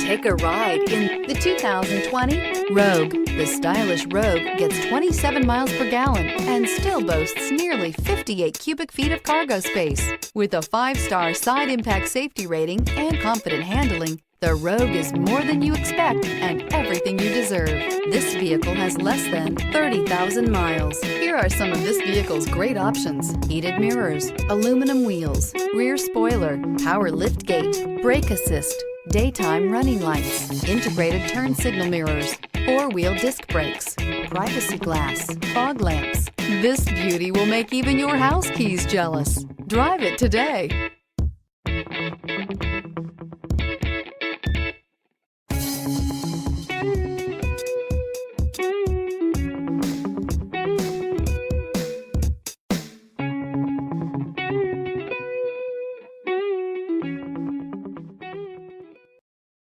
Take a ride in the 2020 Rogue. The stylish Rogue gets 27 miles per gallon and still boasts nearly 58 cubic feet of cargo space. With a 5-star side impact safety rating and confident handling, the Rogue is more than you expect and everything you deserve. This vehicle has less than 30,000 miles. Here are some of this vehicle's great options: heated mirrors, aluminum wheels, rear spoiler, power lift gate, brake assist, daytime running lights, integrated turn signal mirrors, 4-wheel disc brakes, privacy glass, fog lamps. This beauty will make even your house keys jealous. Drive it today.